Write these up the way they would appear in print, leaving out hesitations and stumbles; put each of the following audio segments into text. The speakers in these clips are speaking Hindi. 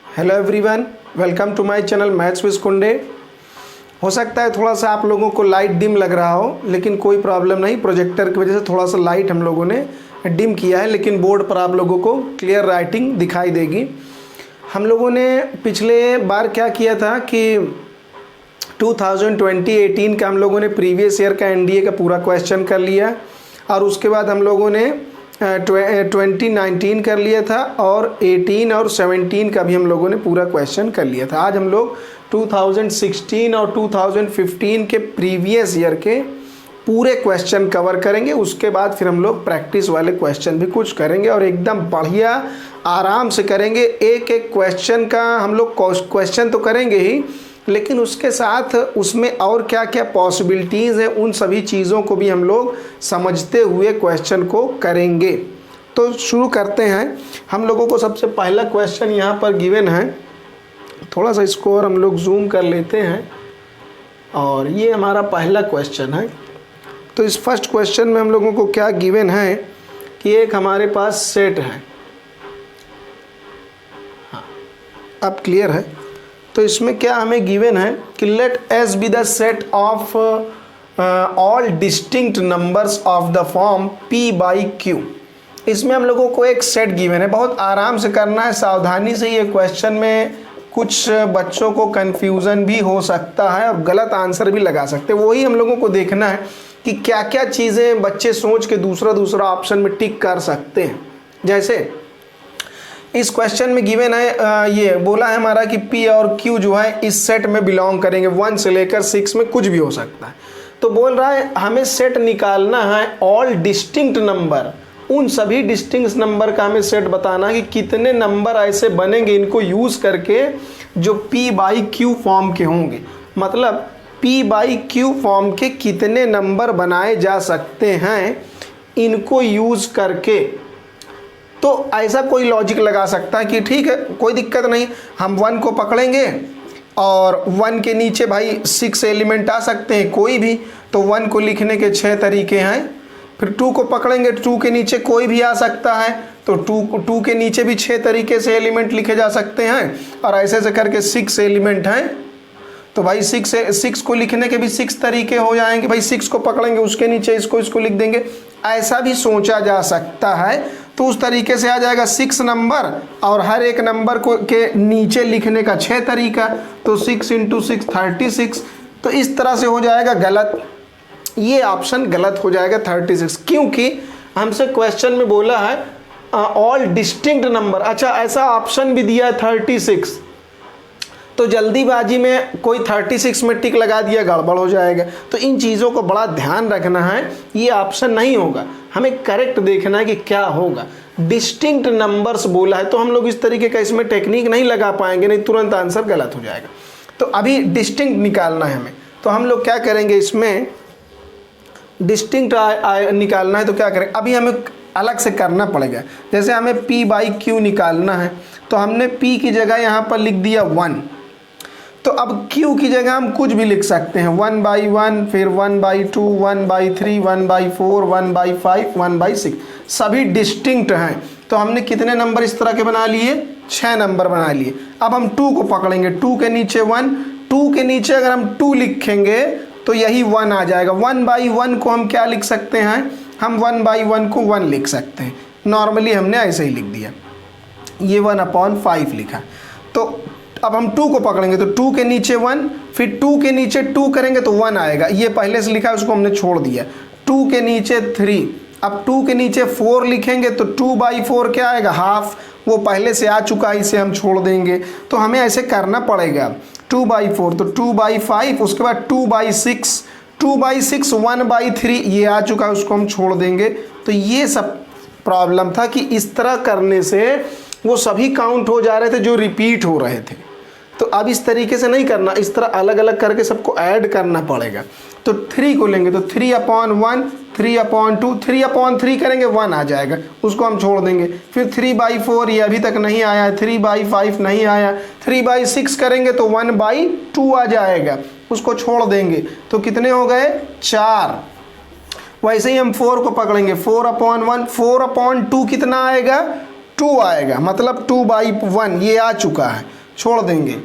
Hello everyone, welcome to my channel maths with Kunde. हो सकता है थोड़ा सा आप लोगों को लाइट डिम लग रहा हो, लेकिन कोई प्रॉब्लम नहीं। प्रोजेक्टर की वजह से थोड़ा सा लाइट हम लोगों ने डिम किया है, लेकिन बोर्ड पर आप लोगों को क्लियर राइटिंग दिखाई देगी। हम लोगों ने पिछले बार क्या किया था कि 2020-18 का हम लोगों ने प्रीवियस ईयर का एनडीए का पूरा क्वेश्चन कर लिया, और उसके बाद हम लोगों ने 2019 कर लिया था, और 18 और 17 का भी हम लोगों ने पूरा क्वेश्चन कर लिया था। आज हम लोग 2016 और 2015 के प्रीवियस ईयर के पूरे क्वेश्चन कवर करेंगे। उसके बाद फिर हम लोग प्रैक्टिस वाले क्वेश्चन भी कुछ करेंगे, और एकदम बढ़िया आराम से करेंगे। एक एक क्वेश्चन का हम लोग क्वेश्चन तो करेंगे ही, लेकिन उसके साथ उसमें और क्या क्या पॉसिबिलिटीज़ हैं, उन सभी चीज़ों को भी हम लोग समझते हुए क्वेश्चन को करेंगे। तो शुरू करते हैं। हम लोगों को सबसे पहला क्वेश्चन यहाँ पर गिवन है। थोड़ा सा इसको और हम लोग जूम कर लेते हैं, और ये हमारा पहला क्वेश्चन है। तो इस फर्स्ट क्वेश्चन में हम लोगों को क्या गिवन है कि एक हमारे पास सेट है। हाँ, अब क्लियर है। तो इसमें क्या हमें गिवन है कि let S be the set of all distinct numbers of the form p by q। इसमें हम लोगों को एक सेट गिवन है, बहुत आराम से करना है, सावधानी से। ये क्वेश्चन में कुछ बच्चों को कन्फ्यूज़न भी हो सकता है और गलत आंसर भी लगा सकते हैं। वही हम लोगों को देखना है कि क्या क्या चीज़ें बच्चे सोच के दूसरा ऑप्शन में टिक कर सकते हैं। जैसे इस क्वेश्चन में गिवन है, ये बोला है हमारा कि P और Q जो है इस सेट में बिलोंग करेंगे। 1 से लेकर 6 में कुछ भी हो सकता है। तो बोल रहा है हमें सेट निकालना है ऑल डिस्टिंक्ट नंबर, उन सभी डिस्टिंक्ट नंबर का हमें सेट बताना है कि कितने नंबर ऐसे बनेंगे इनको यूज़ करके जो P बाई Q फॉर्म के होंगे। मतलब P बाई Q फॉर्म के कितने नंबर बनाए जा सकते हैं इनको यूज़ करके। तो ऐसा कोई लॉजिक लगा सकता है कि ठीक है, कोई दिक्कत नहीं, हम 1 को पकड़ेंगे और 1 के नीचे भाई 6 एलिमेंट आ सकते हैं कोई भी। तो 1 को लिखने के 6 तरीके हैं। फिर 2 को पकड़ेंगे, 2 के नीचे कोई भी आ सकता है, तो 2 के नीचे भी 6 तरीके से एलिमेंट लिखे जा सकते हैं, और ऐसे ऐसे करके 6 एलिमेंट हैं। तो भाई 6 को लिखने के भी 6 तरीके हो जाएंगे। भाई 6 को पकड़ेंगे, उसके नीचे इसको लिख देंगे। ऐसा भी सोचा जा सकता है। तो उस तरीके से आ जाएगा 6 नंबर, और हर एक नंबर को के नीचे लिखने का 6 तरीका। तो 6 × 6 36। तो इस तरह से हो जाएगा गलत। ये ऑप्शन गलत हो जाएगा 36, क्योंकि हमसे क्वेश्चन में बोला है ऑल डिस्टिंक्ट नंबर। अच्छा, ऐसा ऑप्शन भी दिया है 36, तो जल्दीबाजी में कोई 36 में टिक लगा दिया, गड़बड़ हो जाएगा। तो इन चीज़ों को बड़ा ध्यान रखना है। ये ऑप्शन नहीं होगा, हमें करेक्ट देखना है कि क्या होगा। डिस्टिंक्ट नंबर्स बोला है, तो हम लोग इस तरीके का इसमें टेक्निक नहीं लगा पाएंगे, नहीं तुरंत आंसर गलत हो जाएगा। तो अभी डिस्टिंक्ट निकालना है हमें। तो हम लोग क्या करेंगे, इसमें डिस्टिंक्ट निकालना है। तो क्या करें, अभी हमें अलग से करना पड़ेगा। जैसे हमें P बाई Q निकालना है, तो हमने P की जगह यहाँ पर लिख दिया 1। तो अब Q की जगह हम कुछ भी लिख सकते हैं, 1/1, फिर 1/2, 1/3, 1/4, 1/5, 1/6, सभी डिस्टिंक्ट हैं। तो हमने कितने नंबर इस तरह के बना लिए, 6 नंबर बना लिए। अब हम 2 को पकड़ेंगे, 2 के नीचे 1, 2 के नीचे अगर हम 2 लिखेंगे तो यही 1 आ जाएगा। 1/1 को हम क्या लिख सकते हैं, हम 1/1 को 1 लिख सकते हैं। नॉर्मली हमने ऐसे ही लिख दिया, ये 1/5 लिखा। तो अब हम 2 को पकड़ेंगे, तो 2 के नीचे 1, फिर 2 के नीचे 2 करेंगे तो 1 आएगा। ये पहले से लिखा है, उसको हमने छोड़ दिया। 2 के नीचे 3, अब 2 के नीचे 4 लिखेंगे तो 2/4 क्या आएगा, हाफ। वो पहले से आ चुका है, इसे हम छोड़ देंगे। तो हमें ऐसे करना पड़ेगा। 2/4 तो 2/5, उसके बाद 2/6, 2/6 1/3, ये आ चुका है, उसको हम छोड़ देंगे। तो ये सब प्रॉब्लम था कि इस तरह करने से वो सभी काउंट हो जा रहे थे जो रिपीट हो रहे थे। तो अब इस तरीके से नहीं करना, इस तरह अलग अलग करके सबको ऐड करना पड़ेगा। तो 3 को लेंगे, तो 3/1, 3/2, 3/3 करेंगे 1 आ जाएगा, उसको हम छोड़ देंगे। फिर 3/4, ये अभी तक नहीं आया है, 3/5 नहीं आया, 3/6 करेंगे तो 1/2 आ जाएगा, उसको छोड़ देंगे। तो कितने हो गए, 4। वैसे ही हम 4 को पकड़ेंगे, 4/1, 4/2 कितना आएगा, 2 आएगा, मतलब 2/1 ये आ चुका है। छोड़ देंगे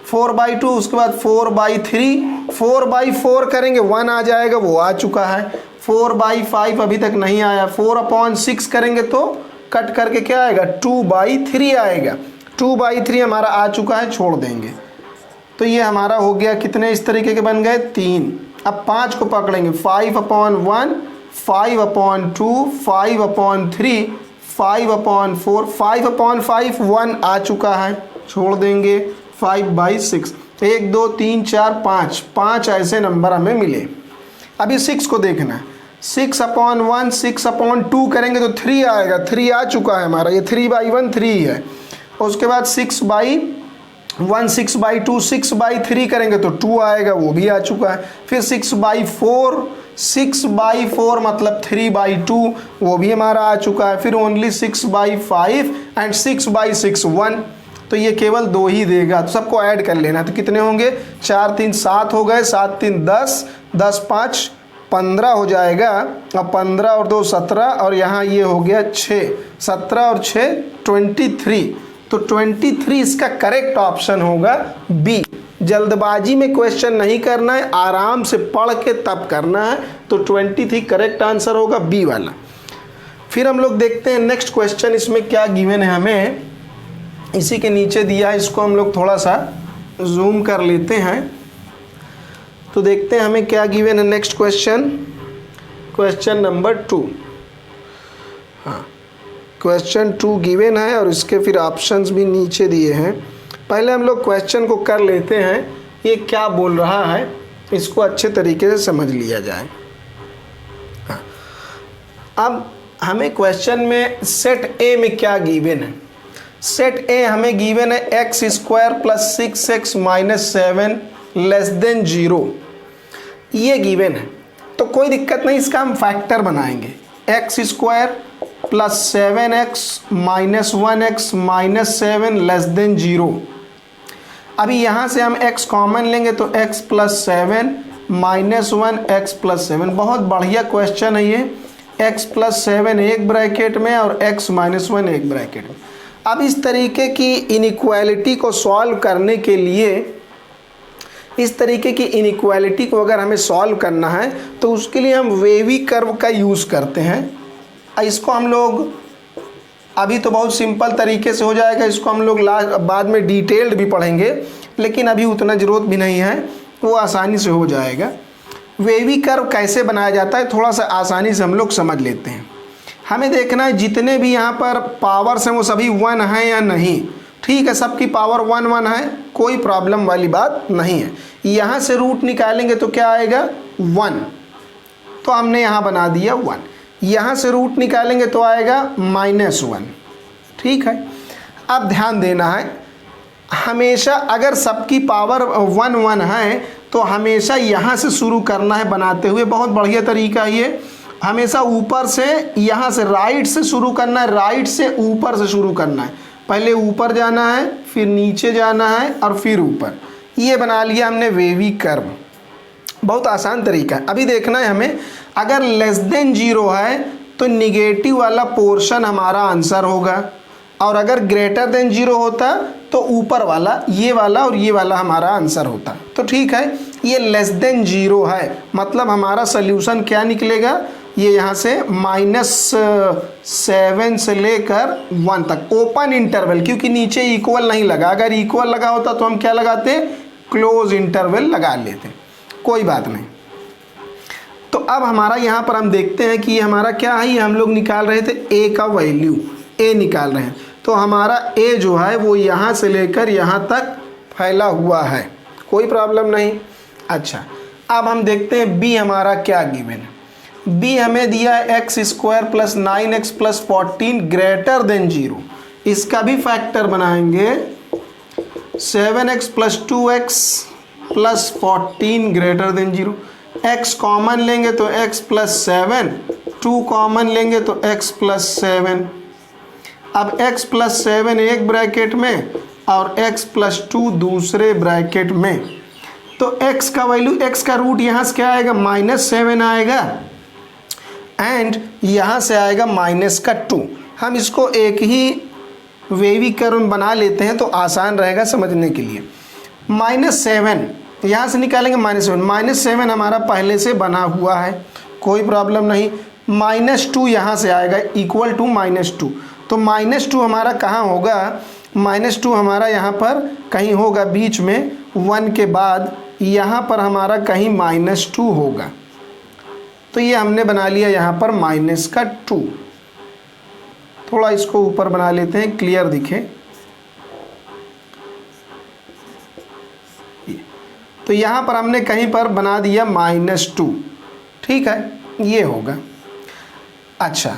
4/2, उसके बाद 4/3, 4/4 करेंगे 1 आ जाएगा, वो आ चुका है। 4/5 अभी तक नहीं आया। 4/6 करेंगे तो कट करके क्या आएगा 2/3 आएगा। 2/3 हमारा आ चुका है, छोड़ देंगे। तो ये हमारा हो गया कितने इस तरीके के बन गए 3। अब 5 को पकड़ेंगे 5/1, 5/2, 5/3, 5/4, 5/5 1 आ चुका है, छोड़ देंगे 5/6। 1 2 3 4 5 ऐसे नंबर हमें मिले। अभी 6 को देखना है। 6/1, 6/2 करेंगे तो 3 आएगा, 3 आ चुका है हमारा, ये 3/1 3 है। उसके बाद 6/1, 6/2, 6/3 करेंगे तो 2 आएगा, वो भी आ चुका है। फिर 6/4, 6/4 मतलब 3/2, वो भी हमारा आ चुका है। फिर ओनली 6/5 एंड 6/6 1, तो ये केवल 2 ही देगा। तो सबको ऐड कर लेना। तो कितने होंगे 4 3 7 हो गए, 7 3 10, 10 5 15 हो जाएगा। अब 15 और 2 17, और यहाँ ये हो गया 6, 17 और 6 23। तो 23 इसका करेक्ट ऑप्शन होगा बी। जल्दबाजी में क्वेश्चन नहीं करना है, आराम से पढ़ के तब करना है। तो 23 करेक्ट आंसर होगा बी वाला। फिर हम लोग देखते हैं नेक्स्ट क्वेश्चन, इसमें क्या गिवन है हमें, इसी के नीचे दिया है, इसको हम लोग थोड़ा सा जूम कर लेते हैं तो देखते हैं हमें क्या गिवन है। Next question, question number 2। हाँ, क्वेश्चन 2 गिवन है और इसके फिर ऑप्शंस भी नीचे दिए हैं। पहले हम लोग क्वेश्चन को कर लेते हैं, ये क्या बोल रहा है इसको अच्छे तरीके से समझ लिया जाए। हाँ, अब हमें क्वेश्चन में सेट ए में क्या गिवन है। सेट ए हमें गिवन है x² + 6x - 7 < 0, ये गिवन है। तो कोई दिक्कत नहीं, इसका हम फैक्टर बनाएंगे। x² + 7x - 1x - 7 < 0। अभी यहाँ से हम x कॉमन लेंगे तो x + 7 - 1 x + 7। बहुत बढ़िया क्वेश्चन है ये। x + 7 एक ब्रैकेट में और x - 1 एक ब्रैकेट में। अब इस तरीके की इनइक्वालिटी को सॉल्व करने के लिए, इस तरीके की इनइक्वालिटी को अगर हमें सॉल्व करना है तो उसके लिए हम वेवी कर्व का यूज़ करते हैं। इसको हम लोग अभी तो बहुत सिंपल तरीके से हो जाएगा, इसको हम लोग बाद में डिटेल्ड भी पढ़ेंगे, लेकिन अभी उतना ज़रूरत भी नहीं है, वो आसानी से हो जाएगा। वेवी कर्व कैसे बनाया जाता है थोड़ा सा आसानी से हम लोग समझ लेते हैं। हमें देखना है जितने भी यहाँ पर पावर्स हैं वो सभी 1 हैं या नहीं। ठीक है, सबकी पावर 1 1 है, कोई प्रॉब्लम वाली बात नहीं है। यहाँ से रूट निकालेंगे तो क्या आएगा 1, तो हमने यहाँ बना दिया 1। यहाँ से रूट निकालेंगे तो आएगा -1। ठीक है, अब ध्यान देना है, हमेशा अगर सबकी पावर 1 1 है तो हमेशा यहाँ से शुरू करना है बनाते हुए। बहुत बढ़िया तरीका है ये। हमेशा ऊपर से, यहाँ से राइट से शुरू करना है, राइट से ऊपर से शुरू करना है। पहले ऊपर जाना है, फिर नीचे जाना है और फिर ऊपर। ये बना लिया हमने वेवी कर्व। बहुत आसान तरीका है। अभी देखना है हमें, अगर < 0 है तो निगेटिव वाला पोर्शन हमारा आंसर होगा, और अगर ग्रेटर 0 होता तो ऊपर वाला, ये वाला और ये वाला हमारा आंसर होता। तो ठीक है, ये < 0 है, मतलब हमारा सोल्यूशन क्या निकलेगा, ये यहाँ से -7 से लेकर 1 तक ओपन इंटरवल, क्योंकि नीचे इक्वल नहीं लगा। अगर इक्वल लगा होता तो हम क्या लगाते, क्लोज इंटरवल लगा लेते, कोई बात नहीं। तो अब हमारा यहाँ पर हम देखते हैं कि ये हमारा क्या है, ये हम लोग निकाल रहे थे a का वैल्यू, a निकाल रहे हैं। तो हमारा a जो है वो यहाँ से लेकर यहाँ तक फैला हुआ है, कोई प्रॉब्लम नहीं। अच्छा, अब हम देखते हैं b हमारा क्या गिवन है। b हमें दिया है x² + 9x + 14 < 0। इसका भी फैक्टर बनाएंगे 7x + 2x + 14 < 0। x कॉमन लेंगे तो x + 7, 2 कॉमन लेंगे तो x + 7। अब x + 7 एक ब्रैकेट में और x + 2 दूसरे ब्रैकेट में। तो x का वैल्यू, x का रूट यहाँ से क्या आएगा -7 आएगा, एंड यहाँ से आएगा -2। हम इसको एक ही वेवीकरण बना लेते हैं तो आसान रहेगा समझने के लिए। -7 यहाँ से निकालेंगे, -7 हमारा पहले से बना हुआ है, कोई प्रॉब्लम नहीं। -2 यहाँ से आएगा इक्वल टू -2, तो -2 हमारा कहाँ होगा, -2 हमारा यहाँ पर कहीं होगा बीच में 1 के बाद, यहाँ पर हमारा कहीं -2 होगा। तो ये हमने बना लिया यहाँ पर -2। थोड़ा इसको ऊपर बना लेते हैं क्लियर दिखे। तो यहाँ पर हमने कहीं पर बना दिया -2, ठीक है, ये होगा। अच्छा,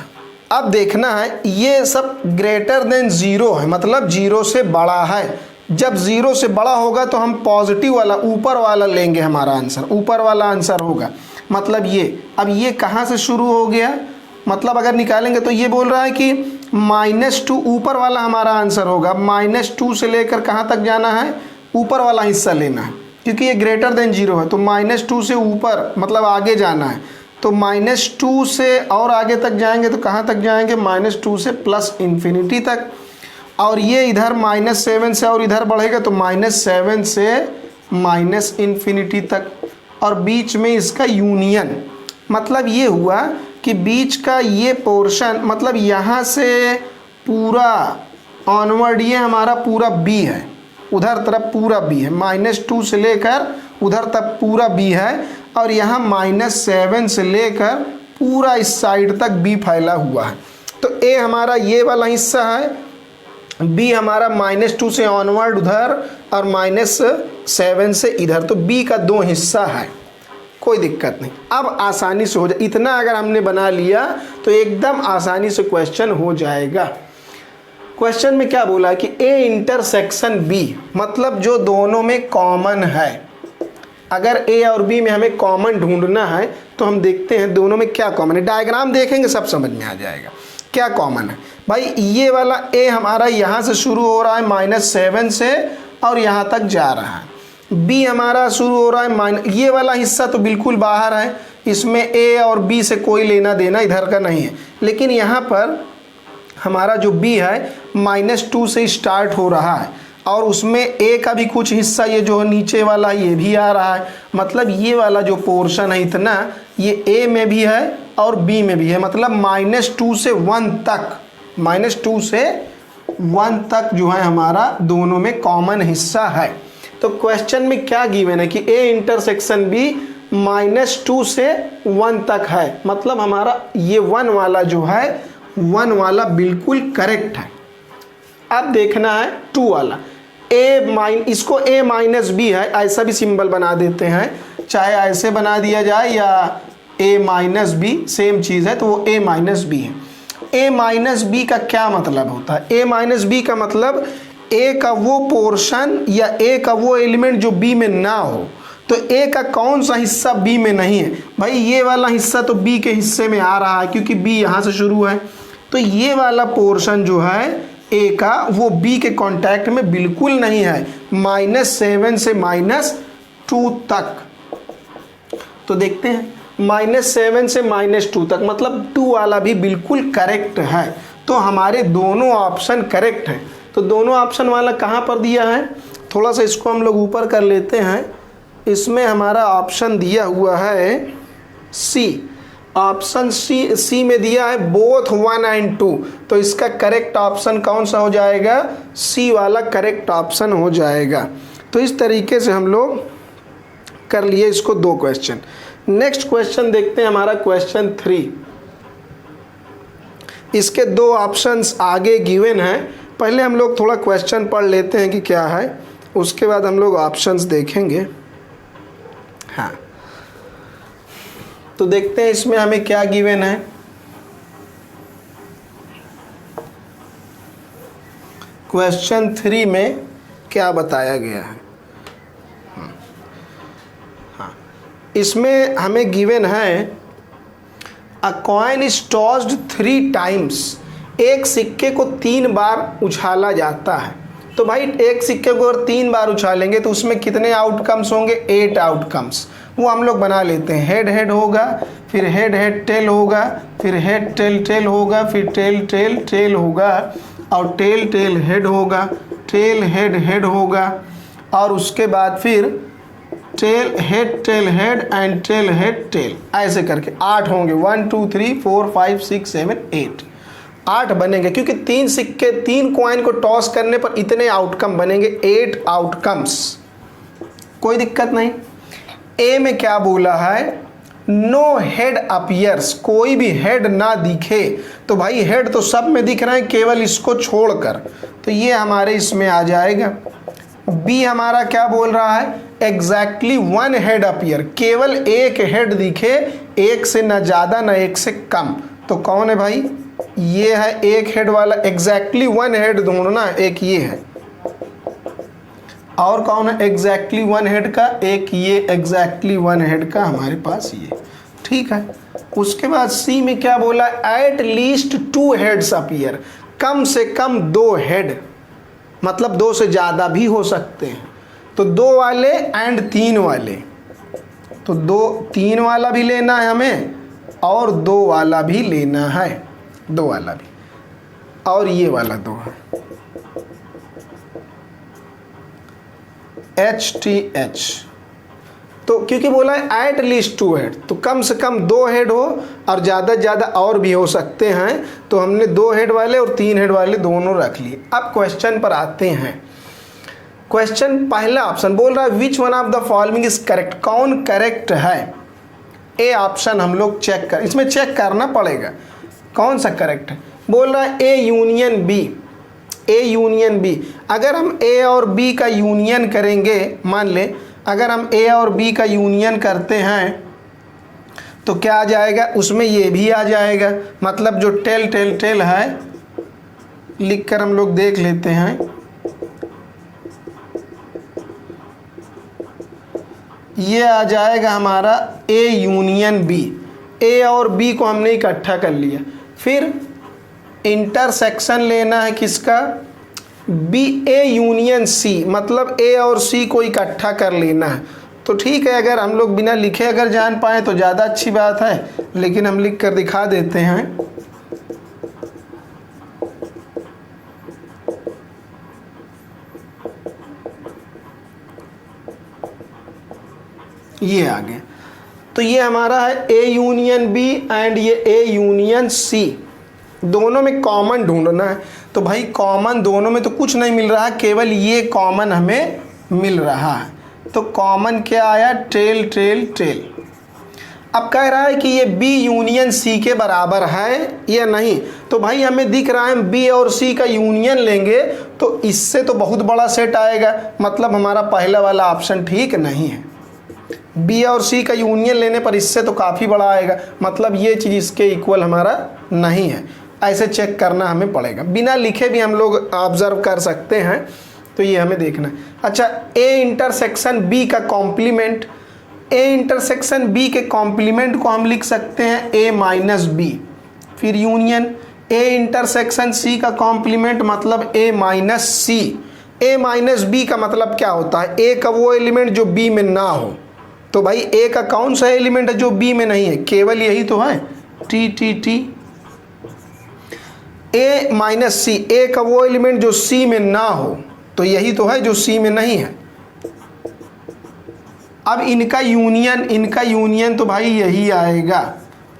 अब देखना है ये सब ग्रेटर देन 0 है, मतलब 0 से बड़ा है। जब 0 से बड़ा होगा तो हम पॉजिटिव वाला ऊपर वाला लेंगे, हमारा आंसर ऊपर वाला आंसर होगा। मतलब ये, अब ये कहाँ से शुरू हो गया, मतलब अगर निकालेंगे तो ये बोल रहा है कि -2 ऊपर वाला हमारा आंसर होगा। -2 से लेकर कहाँ तक जाना है, ऊपर वाला हिस्सा लेना है, क्योंकि ये ग्रेटर देन 0 है। तो -2 से ऊपर मतलब आगे जाना है, तो -2 से और आगे तक जाएंगे तो कहाँ तक जाएंगे, -2 से +∞ तक। और ये इधर -7 से और इधर बढ़ेगा तो -7 से -∞ तक, और बीच में इसका यूनियन। मतलब ये हुआ कि बीच का ये पोर्शन, मतलब यहाँ से पूरा ऑनवर्ड ये हमारा पूरा B है, उधर तरफ पूरा B है, -2 से लेकर उधर तक पूरा B है, और यहाँ -7 से लेकर पूरा इस साइड तक B फैला हुआ है। तो A हमारा ये वाला हिस्सा है, B हमारा -2 से ऑनवर्ड उधर और -7 से इधर, तो B का 2 हिस्सा है, कोई दिक्कत नहीं। अब आसानी से हो जाए, इतना अगर हमने बना लिया तो एकदम आसानी से क्वेश्चन हो जाएगा। क्वेश्चन में क्या बोला कि A इंटरसेक्शन B, मतलब जो दोनों में कॉमन है। अगर A और B में हमें कॉमन ढूंढना है तो हम देखते हैं दोनों में क्या कॉमन है। डायग्राम देखेंगे सब समझ में आ जाएगा क्या कॉमन है। भाई ये वाला A हमारा यहाँ से शुरू हो रहा है -7 से और यहाँ तक जा रहा है। B हमारा शुरू हो रहा है ये वाला हिस्सा तो बिल्कुल बाहर है, इसमें A और B से कोई लेना देना इधर का नहीं है। लेकिन यहाँ पर हमारा जो B है -2 से स्टार्ट हो रहा है, और उसमें A का भी कुछ हिस्सा ये जो नीचे वाला ये भी आ रहा है। मतलब ये वाला जो पोर्शन है इतना, ये A में भी है और B में भी है। मतलब -2 से 1 तक, -2 से 1 तक जो है हमारा दोनों में कॉमन हिस्सा है। तो क्वेश्चन में क्या गिवन है कि A इंटरसेक्शन B -2 से 1 तक है। मतलब हमारा ये 1 वाला जो है 1 वाला बिल्कुल करेक्ट है। अब देखना है 2 वाला, इसको A - B है, ऐसा भी सिंबल बना देते हैं, चाहे ऐसे बना दिया जाए या A - B सेम चीज़ है, तो वो A - B है। A - B का क्या मतलब होता है, A - B का मतलब A का वो पोर्शन या A का वो एलिमेंट जो B में ना हो। तो A का कौन सा हिस्सा B में नहीं है, भाई ये वाला हिस्सा तो B के हिस्से में आ रहा है क्योंकि B यहाँ से शुरू है। तो ये वाला पोर्शन जो है A का वो B के कांटेक्ट में बिल्कुल नहीं है, -7 से -2 तक। तो देखते हैं -7 से -2 तक, मतलब 2 वाला भी बिल्कुल करेक्ट है। तो हमारे दोनों ऑप्शन करेक्ट हैं। तो दोनों ऑप्शन वाला कहाँ पर दिया है, थोड़ा सा इसको हम लोग ऊपर कर लेते हैं। इसमें हमारा ऑप्शन दिया हुआ है C, ऑप्शन सी में दिया है बोथ 1 और 2। तो इसका करेक्ट ऑप्शन कौन सा हो जाएगा, C वाला करेक्ट ऑप्शन हो जाएगा। तो इस तरीके से हम लोग कर लिए इसको 2 क्वेश्चन। नेक्स्ट क्वेश्चन देखते हैं हमारा क्वेश्चन 3। इसके 2 ऑप्शंस आगे गिवन हैं। पहले हम लोग थोड़ा क्वेश्चन पढ़ लेते हैं कि क्या है, उसके बाद हम लोग ऑप्शंस देखेंगे। हाँ, तो देखते हैं इसमें हमें क्या गिवन है। क्वेश्चन 3 में क्या बताया गया है। हाँ, इसमें हमें गिवन है अ कॉइन इज टॉस्ड 3 टाइम्स, एक सिक्के को 3 बार उछाला जाता है। तो भाई एक सिक्के को अगर 3 बार उछालेंगे तो उसमें कितने आउटकम्स होंगे, 8 आउटकम्स। वो हम लोग बना लेते हैं। हेड हेड होगा, फिर हेड हेड टेल होगा, फिर हेड टेल टेल होगा, फिर टेल टेल टेल होगा, और टेल टेल हेड होगा, टेल हेड हेड होगा, और उसके बाद फिर tail head and tail head tail, ऐसे करके 8 होंगे। 1 2 3 4 5 6 7 8, 8 बनेंगे, क्योंकि 3 सिक्के 3 कॉइन को टॉस करने पर इतने आउटकम बनेंगे, 8 आउटकम्स, कोई दिक्कत नहीं। ए में क्या बोला है, नो हेड अपीयर्स, कोई भी हेड ना दिखे, तो भाई हेड तो सब में दिख रहे हैं केवल इसको छोड़कर, तो ये हमारे इसमें आ जाएगा। बी हमारा क्या बोल रहा है, एग्जैक्टली 1 हेड अपीयर, केवल एक हेड दिखे, एक से ना ज़्यादा ना एक से कम, तो कौन है भाई, ये है एक हेड वाला, एग्जैक्टली 1 हेड ढूंढना, एक ये है, और कौन है एग्जैक्टली 1 हेड का, एक ये एग्जैक्टली 1 हेड का हमारे पास ये, ठीक है। उसके बाद सी में क्या बोला, एट लीस्ट 2 हेड्स अपीयर, कम से कम 2 हेड, मतलब 2 से ज़्यादा भी हो सकते हैं, तो 2 वाले एंड 3 वाले, तो 2 3 वाला भी लेना है हमें और 2 वाला भी लेना है, 2 वाला भी, और ये वाला 2 है, HTH, तो क्योंकि बोला है एट लीस्ट 2 हेड, तो कम से कम 2 हेड हो और ज़्यादा से ज़्यादा और भी हो सकते हैं, तो हमने 2 हेड वाले और 3 हेड वाले दोनों रख लिए। अब क्वेश्चन पर आते हैं। क्वेश्चन पहला ऑप्शन बोल रहा है which one of the following is correct, कौन करेक्ट है। ए ऑप्शन हम लोग चेक कर, इसमें चेक करना पड़ेगा कौन सा करेक्ट है। बोल रहा है A union B, A union B, अगर हम ए और बी का यूनियन करेंगे, मान ले अगर हम ए और बी का यूनियन करते हैं तो क्या आ जाएगा, उसमें ये भी आ जाएगा, मतलब जो टेल टेल टेल है लिख कर हम लोग देख लेते हैं, ये आ जाएगा हमारा ए यूनियन बी, ए और बी को हमने इकट्ठा कर लिया, फिर इंटरसेक्शन लेना है किसका, बी ए यूनियन सी, मतलब ए और सी को इकट्ठा कर लेना है। तो ठीक है, अगर हम लोग बिना लिखे अगर जान पाए तो ज़्यादा अच्छी बात है, लेकिन हम लिख कर दिखा देते हैं। ये आ गया, तो ये हमारा है ए यूनियन बी एंड ये ए यूनियन सी, दोनों में कॉमन ढूंढना है। तो भाई कॉमन दोनों में तो कुछ नहीं मिल रहा, केवल ये कॉमन हमें मिल रहा है, तो कॉमन क्या आया, टेल टेल टेल। अब कह रहा है कि ये बी यूनियन सी के बराबर है या नहीं, तो भाई हमें दिख रहा है बी और सी का यूनियन लेंगे तो इससे तो बहुत बड़ा सेट आएगा, मतलब हमारा पहला वाला ऑप्शन ठीक नहीं है। बी और सी का यूनियन लेने पर इससे तो काफ़ी बड़ा आएगा, मतलब ये चीज़ इसके इक्वल हमारा नहीं है, ऐसे चेक करना हमें पड़ेगा, बिना लिखे भी हम लोग ऑब्जर्व कर सकते हैं, तो ये हमें देखना है। अच्छा, ए इंटरसेक्शन बी का कॉम्प्लीमेंट, ए इंटरसेक्शन बी के कॉम्प्लीमेंट को हम लिख सकते हैं ए माइनस बी, फिर यूनियन ए इंटरसेक्शन सी का कॉम्प्लीमेंट मतलब ए माइनस सी, ए माइनस बी का मतलब क्या होता है, ए का वो एलिमेंट जो बी में ना हो, तो भाई ए का कौन सा एलिमेंट है जो बी में नहीं है, केवल यही तो है, टी टी टी। ए माइनस सी, ए का वो एलिमेंट जो सी में ना हो, तो यही तो है जो सी में नहीं है। अब इनका यूनियन तो भाई यही आएगा,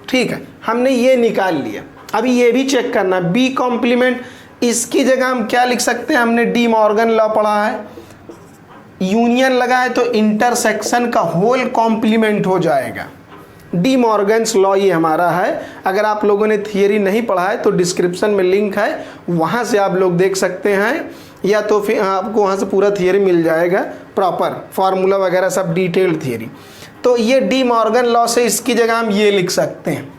ठीक है, हमने ये निकाल लिया। अभी ये भी चेक करना, बी कॉम्प्लीमेंट, इसकी जगह हम क्या लिख सकते हैं, हमने डी मॉर्गन लॉ पढ़ा है, यूनियन लगा है तो इंटरसेक्शन का होल कॉम्प्लीमेंट हो जाएगा, डी मॉर्गन्स लॉ ये हमारा है। अगर आप लोगों ने थियरी नहीं पढ़ा है तो डिस्क्रिप्शन में लिंक है, वहाँ से आप लोग देख सकते हैं, या तो फिर आपको वहाँ से पूरा थियरी मिल जाएगा, प्रॉपर फार्मूला वगैरह सब डिटेल्ड थियरी। तो ये डी मॉर्गन लॉ से इसकी जगह हम ये लिख सकते हैं।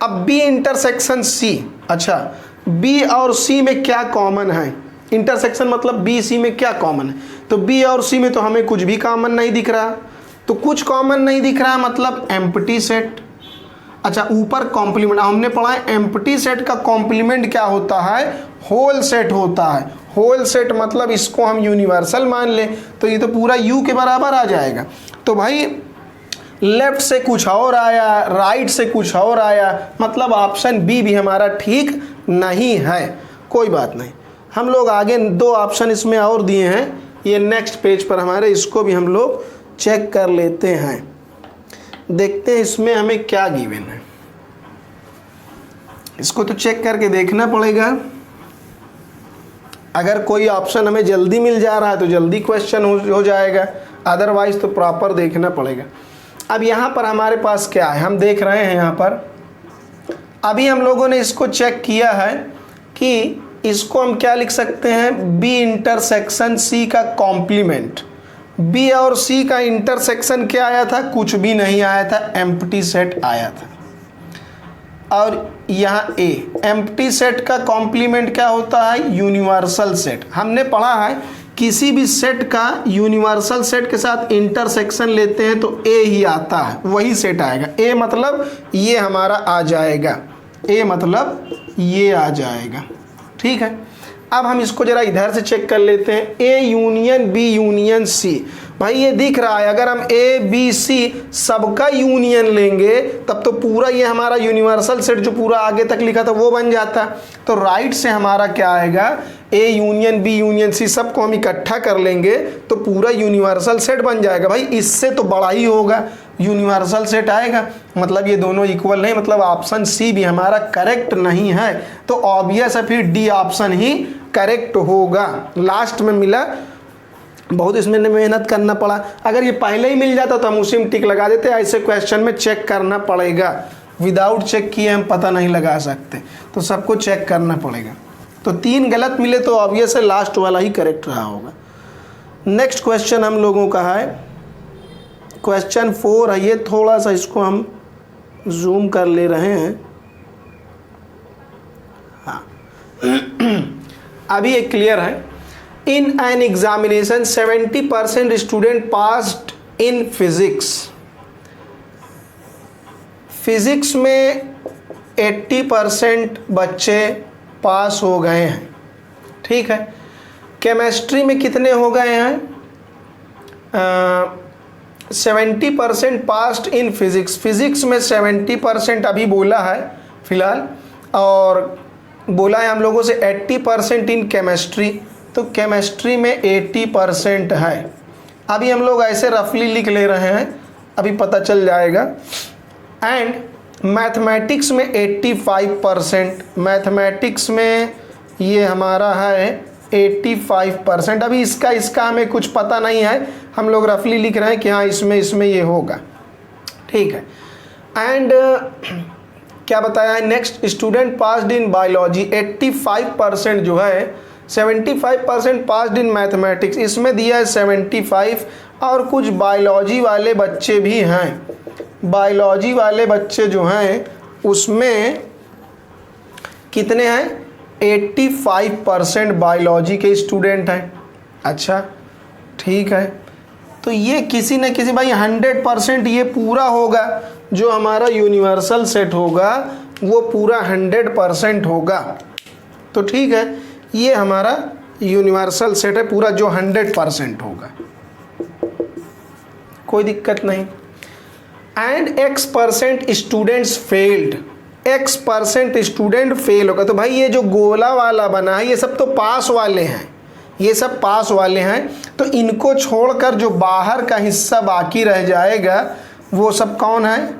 अब बी इंटरसेक्शन सी, अच्छा बी और सी में क्या कॉमन है, इंटरसेक्शन मतलब बी सी में क्या कॉमन है, तो बी और सी में तो हमें कुछ भी कॉमन नहीं दिख रहा, तो कुछ कॉमन नहीं दिख रहा मतलब एम्प्टी सेट। अच्छा, ऊपर कॉम्प्लीमेंट हमने पढ़ा है, एम्प्टी सेट का कॉम्प्लीमेंट क्या होता है, होल सेट होता है। होल सेट मतलब इसको हम यूनिवर्सल मान लें तो ये तो पूरा यू के बराबर आ जाएगा। तो भाई लेफ्ट से कुछ और आया, राइट से कुछ और आया, मतलब ऑप्शन बी भी हमारा ठीक नहीं है, कोई बात नहीं। हम लोग आगे 2 ऑप्शन इसमें और दिए हैं, ये नेक्स्ट पेज पर हमारे, इसको भी हम लोग चेक कर लेते हैं। देखते हैं इसमें हमें क्या गिवन है, इसको तो चेक करके देखना पड़ेगा। अगर कोई ऑप्शन हमें जल्दी मिल जा रहा है तो जल्दी क्वेश्चन हो जाएगा, अदरवाइज तो प्रॉपर देखना पड़ेगा। अब यहाँ पर हमारे पास क्या है, हम देख रहे हैं यहाँ पर अभी हम लोगों ने इसको चेक किया है कि इसको हम क्या लिख सकते हैं, बी इंटरसेक्शन सी का कॉम्प्लीमेंट। बी और सी का इंटरसेक्शन क्या आया था, कुछ भी नहीं आया था, एम्प्टी सेट आया था। और यहाँ ए एम्प्टी सेट का कॉम्प्लीमेंट क्या होता है, यूनिवर्सल सेट। हमने पढ़ा है किसी भी सेट का यूनिवर्सल सेट के साथ इंटरसेक्शन लेते हैं तो ए ही आता है, वही सेट आएगा। ए मतलब ये हमारा आ जाएगा, ए मतलब ये आ जाएगा, ठीक है। अब हम इसको जरा इधर से चेक कर लेते हैं, A union B union C. भाई ये दिख रहा है, अगर हम ए बी सी सबका यूनियन लेंगे तब तो पूरा ये हमारा यूनिवर्सल सेट जो पूरा आगे तक लिखा था वो बन जाता। तो राइट से हमारा क्या आएगा, A union B union C सबको हम इकट्ठा कर लेंगे तो पूरा यूनिवर्सल सेट बन जाएगा। भाई इससे तो बड़ा ही होगा, यूनिवर्सल सेट आएगा, मतलब ये दोनों इक्वल नहीं, मतलब ऑप्शन सी भी हमारा करेक्ट नहीं है। तो ऑब्वियस है फिर डी ऑप्शन ही करेक्ट होगा। लास्ट में मिला, बहुत इसमें मेहनत करना पड़ा। अगर ये पहले ही मिल जाता तो हम उसी में टिक लगा देते, ऐसे क्वेश्चन में चेक करना पड़ेगा, विदाउट चेक किए हम पता नहीं लगा सकते, तो सबको चेक करना पड़ेगा। तो 3 गलत मिले तो ऑब्वियस है लास्ट वाला ही करेक्ट रहा होगा। नेक्स्ट क्वेश्चन हम लोगों का है क्वेश्चन 4 है, ये थोड़ा सा इसको हम जूम कर ले रहे हैं। हाँ अभी ये क्लियर है। In an examination 70% student passed in physics. Physics में 80% बच्चे पास हो गए हैं, ठीक है। केमिस्ट्री में कितने हो गए हैं, 70% पास्ड इन फिजिक्स। फिजिक्स में 70% अभी बोला है फिलहाल, और बोला है हम लोगों से 80% इन केमिस्ट्री, तो केमिस्ट्री में 80% है। अभी हम लोग ऐसे रफली लिख ले रहे हैं, अभी पता चल जाएगा। एंड मैथमेटिक्स में 85%, मैथमेटिक्स में ये हमारा है 85%। अभी इसका हमें कुछ पता नहीं है, हम लोग रफली लिख रहे हैं कि हाँ इसमें ये होगा, ठीक है। एंड क्या बताया है next, student passed in biology 85% जो है, 75% पास्ड इन मैथमेटिक्स, इसमें दिया है 75, और कुछ बायोलॉजी वाले बच्चे भी हैं। बायोलॉजी वाले बच्चे जो हैं उसमें कितने हैं, 85% बायोलॉजी के स्टूडेंट हैं। अच्छा ठीक है, तो ये किसी न किसी, भाई 100% ये पूरा होगा, जो हमारा यूनिवर्सल सेट होगा वो पूरा 100% होगा। तो ठीक है, ये हमारा यूनिवर्सल सेट है पूरा जो 100% होगा, कोई दिक्कत नहीं। And X% students failed, X% student fail होगा। तो भाई ये जो गोला वाला बना है ये सब तो पास वाले हैं, ये सब पास वाले हैं, तो इनको छोड़कर जो बाहर का हिस्सा बाकी रह जाएगा वो सब कौन है,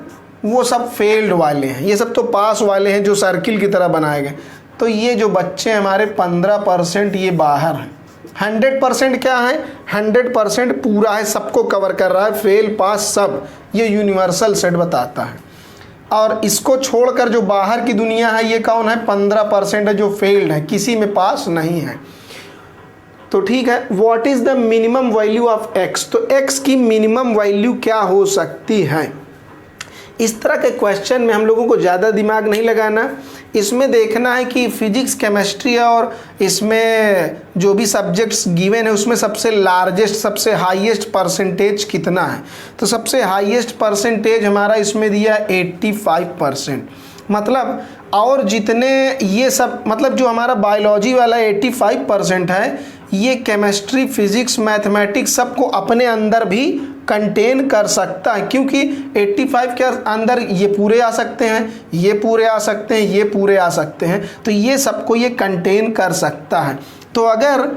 वो सब फेल्ड वाले हैं। ये सब तो पास वाले हैं जो सर्किल की तरह बनाए गए। तो ये जो बच्चे हमारे 15% ये बाहर हैं। 100% क्या है, 100% पूरा है, सबको कवर कर रहा है, फेल पास सब, ये यूनिवर्सल सेट बताता है। और इसको छोड़कर जो बाहर की दुनिया है ये कौन है, 15% है जो फेल्ड है, किसी में पास नहीं है। तो ठीक है, what is the minimum value of x, तो x की मिनिमम वैल्यू क्या हो सकती है। इस तरह के क्वेश्चन में हम लोगों को ज़्यादा दिमाग नहीं लगाना, इसमें देखना है कि फिजिक्स केमिस्ट्री और इसमें जो भी सब्जेक्ट्स गिवन है उसमें सबसे लार्जेस्ट, सबसे हाईएस्ट परसेंटेज कितना है। तो सबसे हाईएस्ट परसेंटेज हमारा इसमें दिया 85%, मतलब और जितने ये सब, मतलब जो हमारा बायोलॉजी वाला 85% है ये केमिस्ट्री फिजिक्स मैथमेटिक्स सबको अपने अंदर भी कंटेन कर सकता है, क्योंकि 85 के अंदर ये पूरे आ सकते हैं, ये पूरे आ सकते हैं, ये पूरे आ सकते हैं, तो ये सबको ये कंटेन कर सकता है। तो अगर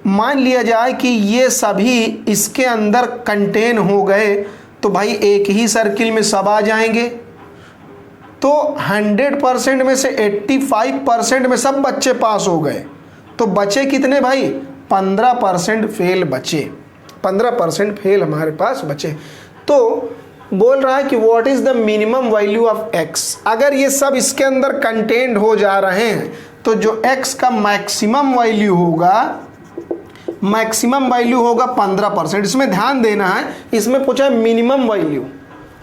मान लिया जाए कि ये सभी इसके अंदर कंटेन हो गए तो भाई एक ही सर्किल में सब आ जाएंगे। तो 100% में से 85% में सब बच्चे पास हो गए, तो बचे कितने भाई? 15% फेल बचे, 15% फेल हमारे पास बचे। तो बोल रहा है कि what is the minimum value of x। अगर ये सब इसके अंदर कंटेन्ड हो जा रहे हैं तो जो x का मैक्सिमम वैल्यू होगा, मैक्सिमम वैल्यू होगा 15%। इसमें ध्यान देना है, इसमें पूछा है मिनिमम वैल्यू,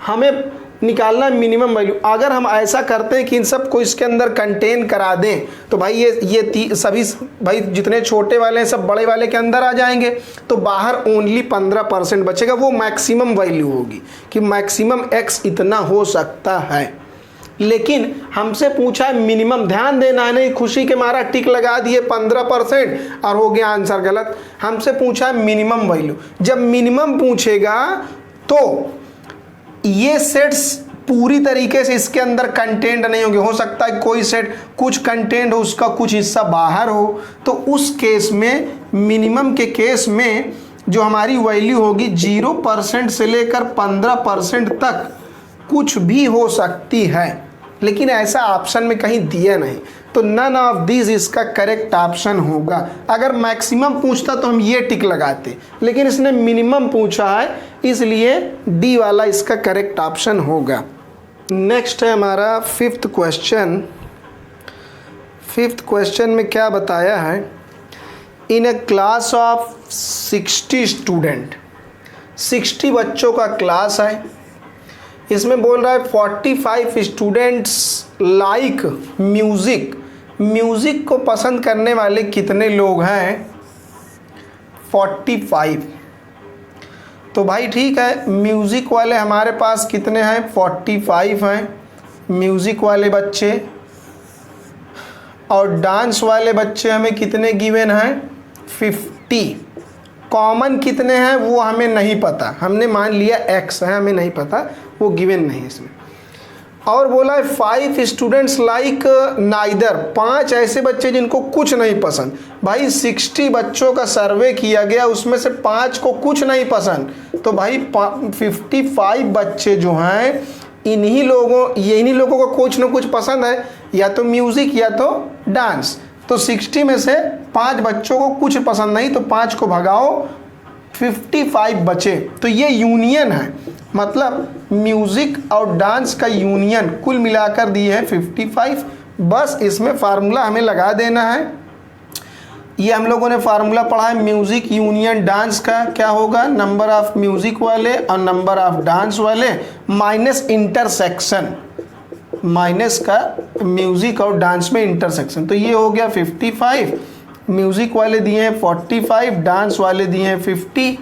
हमें निकालना है मिनिमम वैल्यू। अगर हम ऐसा करते हैं कि इन सब को इसके अंदर कंटेन करा दें तो भाई ये सभी भाई जितने छोटे वाले हैं सब बड़े वाले के अंदर आ जाएंगे, तो बाहर ओनली 15% बचेगा। वो मैक्सिमम वैल्यू होगी कि मैक्सिमम x इतना हो सकता है। लेकिन हमसे पूछा है मिनिमम, ध्यान देना है, नहीं खुशी के मारा टिक लगा दिए 15% और हो गया आंसर गलत। हमसे पूछा है मिनिमम वैल्यू। जब मिनिमम पूछेगा तो ये सेट्स पूरी तरीके से इसके अंदर कंटेंट नहीं होंगे। हो सकता है कोई सेट कुछ कंटेंट हो, उसका कुछ हिस्सा बाहर हो, तो उस केस में, मिनिमम के केस में जो हमारी वैल्यू होगी 0% से लेकर 15% तक कुछ भी हो सकती है। लेकिन ऐसा ऑप्शन में कहीं दिया नहीं, तो नन ऑफ दिस इसका करेक्ट ऑप्शन होगा। अगर मैक्सिमम पूछता तो हम ये टिक लगाते, लेकिन इसने मिनिमम पूछा है, इसलिए डी वाला इसका करेक्ट ऑप्शन होगा। नेक्स्ट है हमारा फिफ्थ क्वेश्चन। फिफ्थ क्वेश्चन में क्या बताया है? इन ए क्लास ऑफ 60 स्टूडेंट, 60 बच्चों का क्लास है। इसमें बोल रहा है 45 स्टूडेंट्स लाइक म्यूज़िक। म्यूज़िक को पसंद करने वाले कितने लोग हैं? 45। तो भाई ठीक है, म्यूज़िक वाले हमारे पास कितने हैं? 45 हैं म्यूज़िक वाले बच्चे। और डांस वाले बच्चे हमें कितने गिवन हैं? 50। कॉमन कितने हैं वो हमें नहीं पता, हमने मान लिया x है, हमें नहीं पता, वो गिवन नहीं इसमें। और बोला है 5 स्टूडेंट्स लाइक नाइदर, 5 ऐसे बच्चे जिनको कुछ नहीं पसंद। भाई 60 बच्चों का सर्वे किया गया, उसमें से 5 को कुछ नहीं पसंद, तो भाई 55 बच्चे जो हैं इन्हीं लोगों को कुछ ना कुछ पसंद है, या तो म्यूज़िक या तो डांस। तो 60 में से 5 बच्चों को कुछ पसंद नहीं, तो 5 को भगाओ, 55 बचे। तो ये यूनियन है, मतलब म्यूज़िक और डांस का यूनियन कुल मिलाकर दिए हैं 55। बस इसमें फार्मूला हमें लगा देना है। ये हम लोगों ने फार्मूला पढ़ा है म्यूज़िक यूनियन डांस का। क्या होगा? नंबर ऑफ म्यूज़िक वाले और नंबर ऑफ डांस वाले माइनस इंटरसेक्शन, माइनस का म्यूज़िक और डांस में इंटरसेक्शन। तो ये हो गया 55, म्यूज़िक वाले दिए हैं 45, डांस वाले दिए हैं 50,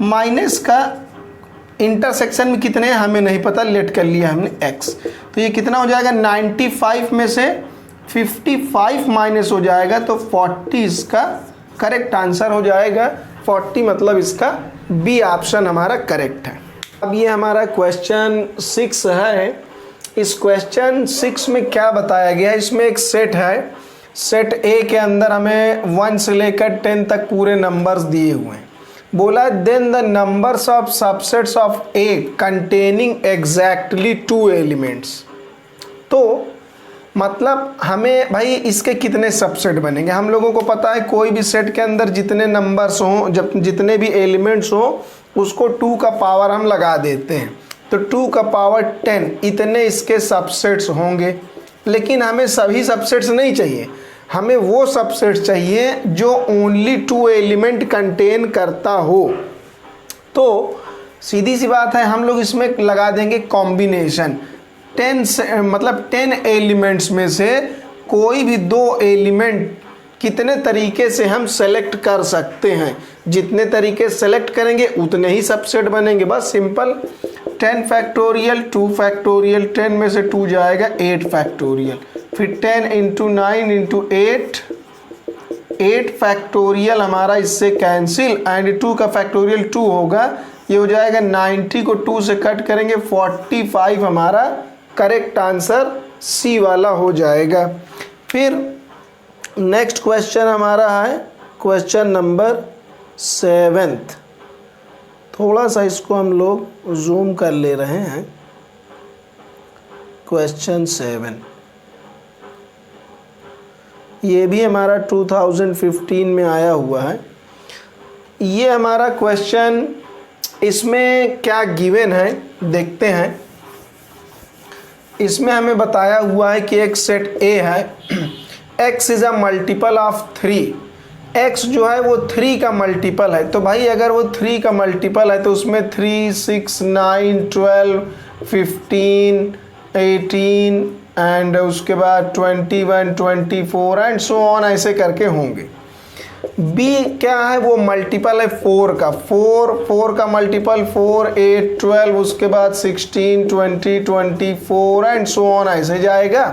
माइनस का इंटरसेक्शन में कितने हैं हमें नहीं पता, लेट कर लिया हमने x। तो ये कितना हो जाएगा? 95 में से 55 माइनस हो जाएगा, तो 40 इसका करेक्ट आंसर हो जाएगा। 40 मतलब इसका बी ऑप्शन हमारा करेक्ट है। अब ये हमारा क्वेश्चन 6 है। इस क्वेश्चन 6 में क्या बताया गया है? इसमें एक सेट है, सेट ए के अंदर हमें 1 से लेकर 10 तक पूरे नंबर्स दिए हुए हैं। बोला then the numbers of subsets of A containing exactly 2 elements. तो मतलब हमें भाई इसके कितने सबसेट बनेंगे? हम लोगों को पता है कोई भी सेट के अंदर जितने नंबर्स हों, जब जितने भी एलिमेंट्स हों, उसको 2 का पावर हम लगा देते हैं, तो 2 का पावर 10 इतने इसके सबसेट्स होंगे। लेकिन हमें सभी सबसेट्स नहीं चाहिए, हमें वो सबसेट चाहिए जो ओनली 2 एलिमेंट कंटेन करता हो। तो सीधी सी बात है, हम लोग इसमें लगा देंगे कॉम्बिनेशन। 10 एलिमेंट्स में से कोई भी 2 एलिमेंट कितने तरीके से हम सेलेक्ट कर सकते हैं, जितने तरीके सेलेक्ट करेंगे उतने ही सबसेट बनेंगे। बस सिंपल। 10 फैक्टोरियल 2 फैक्टोरियल, 10 में से 2 जाएगा 8 फैक्टोरियल, फिर 10 × 9 × 8 फैक्टोरियल हमारा इससे कैंसिल, एंड 2 का फैक्टोरियल 2 होगा, ये हो जाएगा 90 को 2 से कट करेंगे 45 हमारा करेक्ट आंसर सी वाला हो जाएगा। फिर नेक्स्ट क्वेश्चन हमारा है क्वेश्चन नंबर 7। थोड़ा सा इसको हम लोग जूम कर ले रहे हैं। क्वेश्चन 7 ये भी हमारा 2015 में आया हुआ है। ये हमारा क्वेश्चन, इसमें क्या गिवन है देखते हैं। इसमें हमें बताया हुआ है कि एक सेट A है, x is a multiple of 3। x जो है वो 3 का मल्टीपल है। तो भाई अगर वो 3 का मल्टीपल है तो उसमें 3, 6, 9, 12, 15, 18 एंड उसके बाद 21, 24 एंड सो ऑन ऐसे करके होंगे। b क्या है, वो मल्टीपल है 4 का। 4 का मल्टीपल 4, 8, 12, उसके बाद 16, 20, 24 एंड सो ऑन ऐसे जाएगा।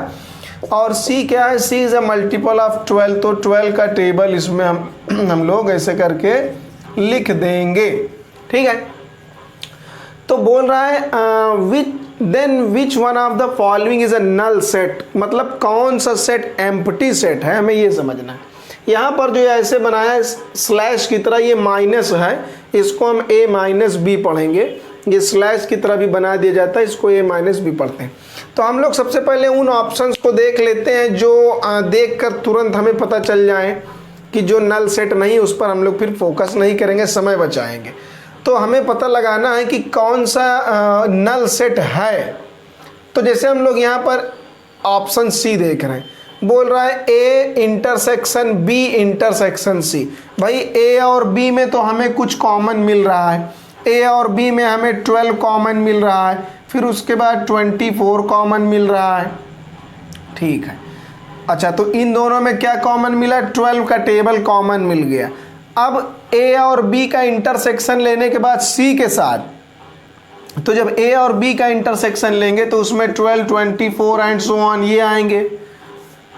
और c क्या है, c is a multiple of 12। तो 12 का टेबल इसमें हम लोग ऐसे करके लिख देंगे। ठीक है, तो बोल रहा है which one of the following is a null set, मतलब कौन सा सेट एम्प्टी सेट है, हमें ये समझना है। यहाँ पर जो ऐसे बनाया है स्लैश की तरह, ये माइनस है, इसको हम a माइनस बी पढ़ेंगे। ये स्लैश की तरह भी बना दिया जाता है, इसको a माइनस बी पढ़ते हैं। तो हम लोग सबसे पहले उन ऑप्शंस को देख लेते हैं जो देखकर तुरंत हमें पता चल जाए कि जो नल सेट नहीं, उस पर हम लोग फिर फोकस नहीं करेंगे, समय बचाएंगे। तो हमें पता लगाना है कि कौन सा नल सेट है। तो जैसे हम लोग यहाँ पर ऑप्शन सी देख रहे हैं, बोल रहा है A intersection B intersection C। भाई A और B में तो हमें कुछ कॉमन मिल रहा है। A और B में हमें 12 कॉमन मिल रहा है, फिर उसके बाद 24 कॉमन मिल रहा है। ठीक है, अच्छा तो इन दोनों में क्या कॉमन मिला, 12 का टेबल कॉमन मिल गया। अब A और B का इंटरसेक्शन लेने के बाद C के साथ, तो जब A और B का इंटरसेक्शन लेंगे तो उसमें 12, 24 एंड सो ऑन ये आएंगे।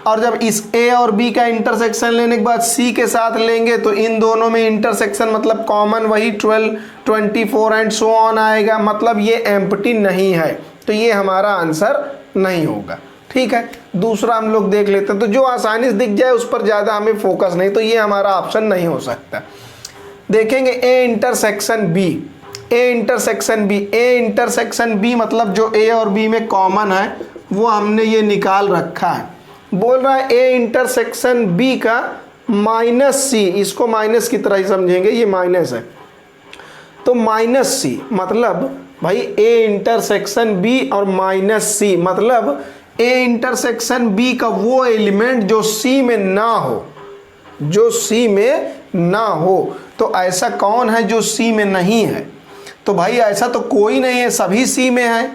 और जब इस A और B का इंटरसेक्शन लेने के बाद C के साथ लेंगे तो इन दोनों में इंटरसेक्शन मतलब कॉमन वही 12, 24 एंड सो ऑन आएगा, मतलब ये एम्प्टी नहीं है। तो ये हमारा आंसर नहीं होगा। ठीक है, दूसरा हम लोग देख लेते हैं। तो जो आसानी से दिख जाए उस पर ज़्यादा हमें फोकस नहीं, तो ये हमारा ऑप्शन नहीं हो सकता। देखेंगे A intersection B, A intersection B, A intersection B मतलब जो A और B में कॉमन है वो हमने ये निकाल रखा है। बोल रहा है A इंटरसेक्शन B का माइनस C, इसको माइनस की तरह ही समझेंगे, ये माइनस है तो माइनस C मतलब भाई A इंटरसेक्शन B और माइनस C मतलब A इंटरसेक्शन B का वो एलिमेंट जो C में ना हो, जो C में ना हो। तो ऐसा कौन है जो C में नहीं है, तो भाई ऐसा तो कोई नहीं है, सभी C में है।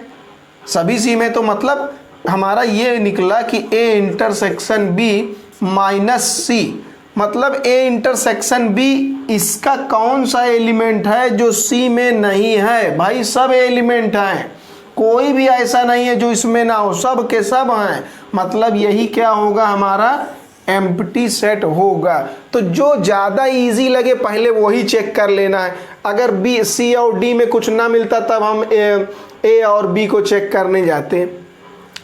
सभी C में तो मतलब हमारा ये निकला कि A intersection B minus C मतलब A इंटरसेक्शन B इसका कौन सा एलिमेंट है जो C में नहीं है। भाई सब एलिमेंट हैं, कोई भी ऐसा नहीं है जो इसमें ना हो, सब के सब हैं, मतलब यही क्या होगा, हमारा एम्प्टी सेट होगा। तो जो ज़्यादा इजी लगे पहले वही चेक कर लेना है। अगर B, C और D में कुछ ना मिलता तब हम A और B को चेक करने जाते।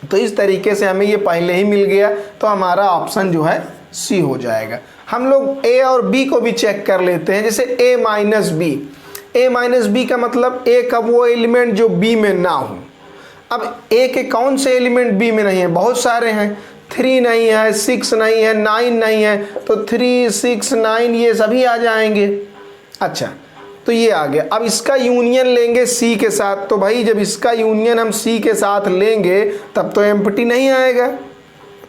तो इस तरीके से हमें ये पहले ही मिल गया, तो हमारा ऑप्शन जो है C हो जाएगा। हम लोग A और B को भी चेक कर लेते हैं। जैसे A minus B, A minus B का मतलब A का वो एलिमेंट जो B में ना हो। अब A के कौन से एलिमेंट B में नहीं है, बहुत सारे हैं। 3 नहीं है, 6 नहीं है, 9 नहीं है, तो 3, 6, 9 ये सभी आ जाएंगे। अच्छा तो ये आ गया। अब इसका यूनियन लेंगे C के साथ, तो भाई जब इसका यूनियन हम C के साथ लेंगे तब तो एम्प्टी नहीं आएगा,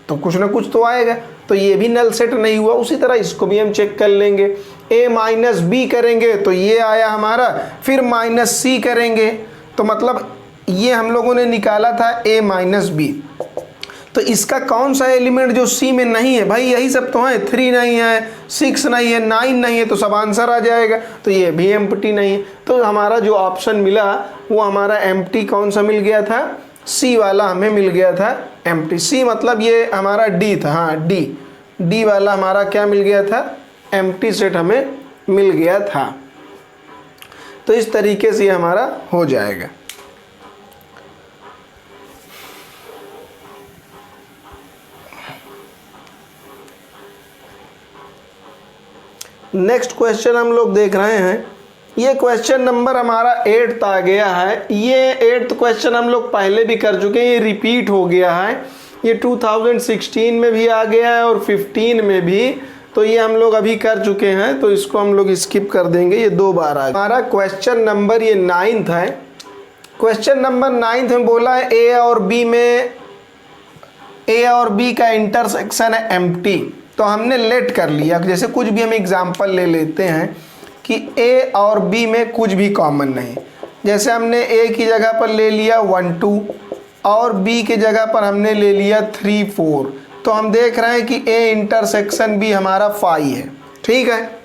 तो कुछ ना कुछ तो आएगा, तो ये भी नल सेट नहीं हुआ। उसी तरह इसको भी हम चेक कर लेंगे। A माइनस B करेंगे तो ये आया हमारा, फिर माइनस C करेंगे तो मतलब ये हम लोगों ने निकाला था A माइनस B। तो इसका कौन सा एलिमेंट जो C में नहीं है, भाई यही सब तो है। 3 नहीं है, 6 नहीं है, 9 नहीं है, तो सब आंसर आ जाएगा। तो ये भी एम्प्टी नहीं है। तो हमारा जो ऑप्शन मिला वो हमारा एम्प्टी कौन सा मिल गया था, C वाला हमें मिल गया था एम्प्टी। C मतलब ये हमारा D था, हाँ D वाला हमारा क्या मिल गया था, एम्प्टी सेट हमें मिल गया था। तो इस तरीके से हमारा हो जाएगा। नेक्स्ट क्वेश्चन हम लोग देख रहे हैं, ये क्वेश्चन नंबर हमारा 8th आ गया है। ये 8th क्वेश्चन हम लोग पहले भी कर चुके हैं, ये रिपीट हो गया है। ये 2016 में भी आ गया है और 15 में भी, तो ये हम लोग अभी कर चुके हैं, तो इसको हम लोग स्किप कर देंगे। ये 2 बार आ गया। हमारा क्वेश्चन नंबर ये 9th है। क्वेश्चन नंबर 9th में बोला है ए और बी का इंटरसेक्शन है एम्प्टी। तो हमने लेट कर लिया, जैसे कुछ भी हम एग्जाम्पल ले लेते हैं कि ए और बी में कुछ भी कॉमन नहीं। जैसे हमने ए की जगह पर ले लिया 1 2 और बी की जगह पर हमने ले लिया 3 4। तो हम देख रहे हैं कि ए इंटरसेक्शन बी हमारा 5 है। ठीक है,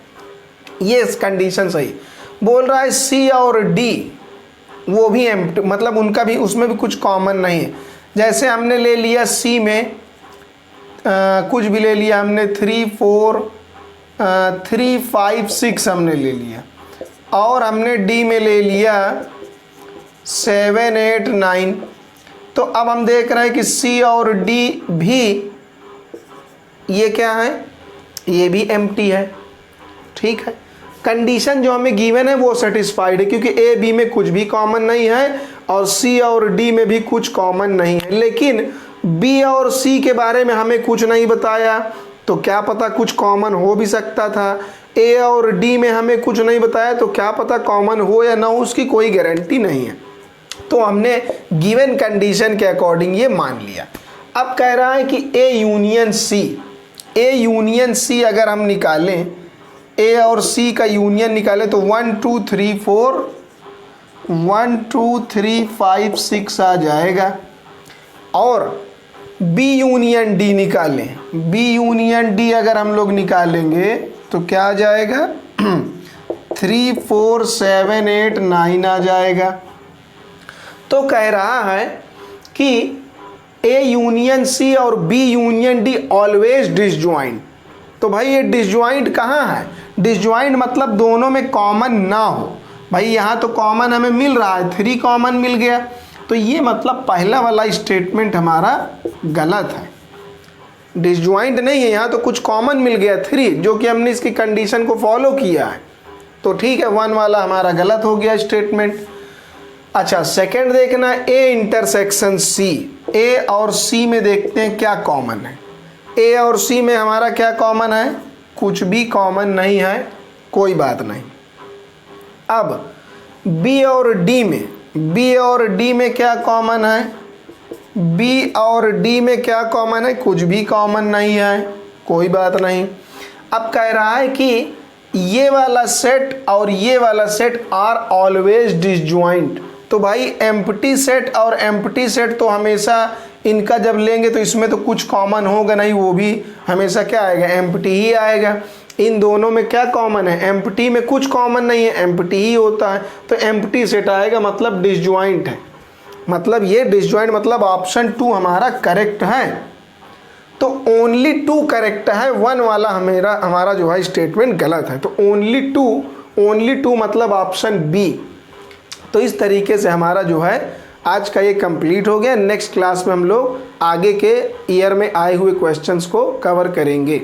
ये कंडीशन सही। बोल रहा है सी और डी वो भी एम्प्टी, मतलब उनका भी, उसमें भी कुछ कॉमन नहीं है। जैसे हमने ले लिया सी में कुछ भी ले लिया हमने 3 4 3 5 6 हमने ले लिया, और हमने डी में ले लिया 7 8 9। तो अब हम देख रहे हैं कि सी और डी भी ये क्या है, ये भी एम्प्टी है। ठीक है, कंडीशन जो हमें गिवन है वो सेटिस्फाइड है, क्योंकि ए बी में कुछ भी कॉमन नहीं है और सी और डी में भी कुछ कॉमन नहीं है। लेकिन बी और सी के बारे में हमें कुछ नहीं बताया, तो क्या पता कुछ कॉमन हो भी सकता था। ए और डी में हमें कुछ नहीं बताया, तो क्या पता कॉमन हो या ना हो, उसकी कोई गारंटी नहीं है। तो हमने गिवन कंडीशन के अकॉर्डिंग ये मान लिया। अब कह रहा है कि ए यूनियन सी अगर हम निकालें, ए और सी का यूनियन निकालें, तो 1 2 3 4 1 2 3 5 6 आ जाएगा। और बी यूनियन डी निकालें, बी यूनियन डी अगर हम लोग निकालेंगे तो क्या आ जाएगा 3 4 7 8 9 आ जाएगा। तो कह रहा है कि ए यूनियन सी और B union D always disjoint. तो भाई ये डिसजॉइंट कहाँ है, डिसजॉइंट मतलब दोनों में कॉमन ना हो। भाई यहाँ तो कॉमन हमें मिल रहा है, 3 कॉमन मिल गया, तो ये मतलब पहला वाला स्टेटमेंट हमारा गलत है, डिसजॉइंट नहीं है। यहाँ तो कुछ कॉमन मिल गया 3, जो कि हमने इसकी कंडीशन को फॉलो किया है, तो ठीक है, 1 वाला हमारा गलत हो गया स्टेटमेंट। अच्छा, सेकंड देखना, ए इंटरसेक्शन सी। ए और सी में देखते हैं क्या कॉमन है। ए और सी में हमारा क्या कॉमन है, कुछ भी कॉमन नहीं है, कोई बात नहीं। अब बी और डी में क्या कॉमन है, बी और डी में क्या कॉमन है, कुछ भी कॉमन नहीं है, कोई बात नहीं। अब कह रहा है कि ये वाला सेट और ये वाला सेट आर ऑलवेज डिसजॉइंट। तो भाई एम्प्टी सेट और एम्प्टी सेट तो हमेशा इनका जब लेंगे तो इसमें तो कुछ कॉमन होगा नहीं, वो भी हमेशा क्या आएगा, एम्प्टी ही आएगा। इन दोनों में क्या कॉमन है, एम्प्टी में कुछ कॉमन नहीं है, एम्प्टी ही होता है, तो एम्प्टी सेट आएगा, मतलब डिसजॉइंट है। मतलब ये डिसजॉइंट, मतलब ऑप्शन 2 हमारा करेक्ट है। तो ओनली 2 करेक्ट है, 1 वाला हमारा जो है स्टेटमेंट गलत है। तो ओनली टू मतलब ऑप्शन बी। तो इस तरीके से हमारा जो है आज का ये कंप्लीट हो गया। नेक्स्ट क्लास में हम लोग आगे के ईयर में आए हुए क्वेश्चंस को कवर करेंगे।